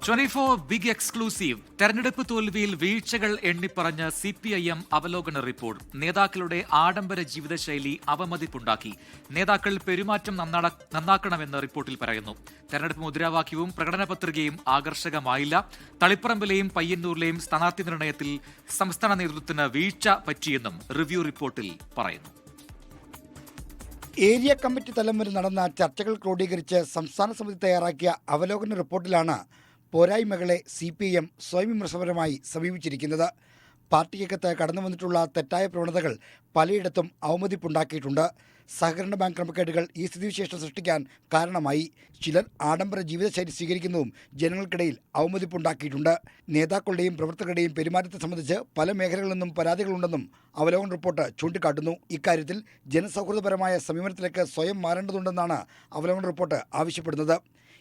24 big exclusive. തെരഞ്ഞെടുപ്പ് തോൽവിയിൽ വീഴ്ചകൾ എണ്ണിപ്പറഞ്ഞ് CPIM അവലോകന റിപ്പോർട്ട്. നേതാക്കളുടെ ആഡംബര ജീവിതശൈലി അവമതിപ്പുണ്ടാക്കി. നേതാക്കൾ പെരുമാറ്റം നന്നാക്കണമെന്ന് റിപ്പോർട്ടിൽ പറയുന്നു. തെരഞ്ഞെടുപ്പ് മുദ്രാവാക്യവും പ്രകടന പത്രികയും ആകർഷകമായില്ല. തളിപ്പറമ്പിലെയും പയ്യന്നൂരിലെയും സ്ഥാനാർത്ഥി നിർണയത്തിൽ സംസ്ഥാന നേതൃത്വത്തിന് വീഴ്ച പറ്റിയെന്നും റിവ്യൂ റിപ്പോർട്ടിൽ പറയുന്നു. ഏരിയ കമ്മിറ്റി തലം വരെ നടന്ന ചർച്ചകൾ ക്രോഡീകരിച്ച് സംസ്ഥാന സമിതി തയ്യാറാക്കിയ അവലോകന റിപ്പോർട്ടിലാണ് പോരായ്മകളെ CPIM സ്വയം വിമർശനപരമായി സമീപിച്ചിരിക്കുന്നത്. പാർട്ടിക്കകത്ത് കടന്നു വന്നിട്ടുള്ള തെറ്റായ പ്രവണതകൾ പലയിടത്തും അവമതിപ്പുണ്ടാക്കിയിട്ടുണ്ട്. സഹകരണ ബാങ്ക് ക്രമക്കേടുകൾ ഈ സ്ഥിതിവിശേഷം സൃഷ്ടിക്കാൻ കാരണമായി. ചിലർ ആഡംബര ജീവിതശൈലി സ്വീകരിക്കുന്നതും ജനങ്ങൾക്കിടയിൽ അവമതിപ്പുണ്ടാക്കിയിട്ടുണ്ട്. നേതാക്കളുടെയും പ്രവർത്തകരുടെയും പെരുമാറ്റത്തെ സംബന്ധിച്ച് പല മേഖലകളിൽ നിന്നും പരാതികളുണ്ടെന്നും അവലോകന റിപ്പോർട്ട് ചൂണ്ടിക്കാട്ടുന്നു. ഇക്കാര്യത്തിൽ ജനസൗഹൃദപരമായ സമീപനത്തിലേക്ക് സ്വയം മാറേണ്ടതുണ്ടെന്നാണ് അവലോകന റിപ്പോർട്ട് ആവശ്യപ്പെടുന്നത്.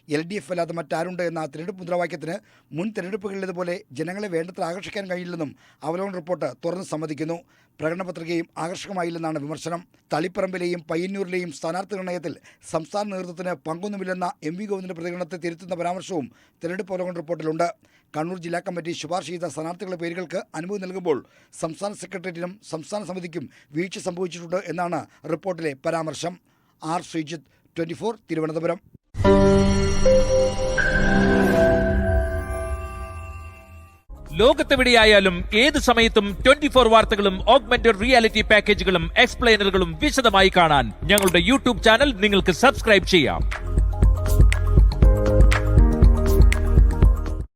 LDF അല്ലാതെ മറ്റാരുണ്ട് എന്ന തിരഞ്ഞെടുപ്പ് മുദ്രാവാക്യത്തിന് മുൻ തിരഞ്ഞെടുപ്പുകളിലേതുപോലെ ജനങ്ങളെ വേണ്ടത്ര ആകർഷിക്കാൻ കഴിയില്ലെന്നും അവലോകന റിപ്പോർട്ട് തുറന്ന് സമ്മതിക്കുന്നു. പ്രകടന പത്രികയും ആകർഷകമായില്ലെന്നാണ് വിമർശനം. തളിപ്പറമ്പിലെയും പയ്യന്നൂരിലെയും സ്ഥാനാർത്ഥി നിർണയത്തിൽ സംസ്ഥാന നേതൃത്വത്തിന് പങ്കൊന്നുമില്ലെന്ന MV ഗോവിന്ദന്റെ പ്രതികരണത്തെ തിരുത്തുന്ന പരാമർശവും തിരഞ്ഞെടുപ്പ് അവലോകന റിപ്പോർട്ടിലുണ്ട്. കണ്ണൂർ ജില്ലാ കമ്മിറ്റി ശുപാർശ ചെയ്ത സ്ഥാനാർത്ഥികളുടെ പേരുകൾക്ക് അനുമതി നൽകുമ്പോൾ സംസ്ഥാന സെക്രട്ടേറിയറ്റിനും സംസ്ഥാന സമിതിക്കും വീഴ്ച സംഭവിച്ചിട്ടുണ്ട് എന്നാണ് റിപ്പോർട്ടിലെ പരാമർശം. R. ശ്രീജിത്ത്, 24, തിരുവനന്തപുരം. ലോകത്തെവിടെയായാലും ഏത് സമയത്തും 24 വാർത്തകളും ഓഗ്മെന്റഡ് റിയാലിറ്റി പാക്കേജുകളും എക്സ്പ്ലെയിനറുകളും വിശദമായി കാണാൻ ഞങ്ങളുടെ YouTube ചാനൽ നിങ്ങൾക്ക് സബ്സ്ക്രൈബ് ചെയ്യാം.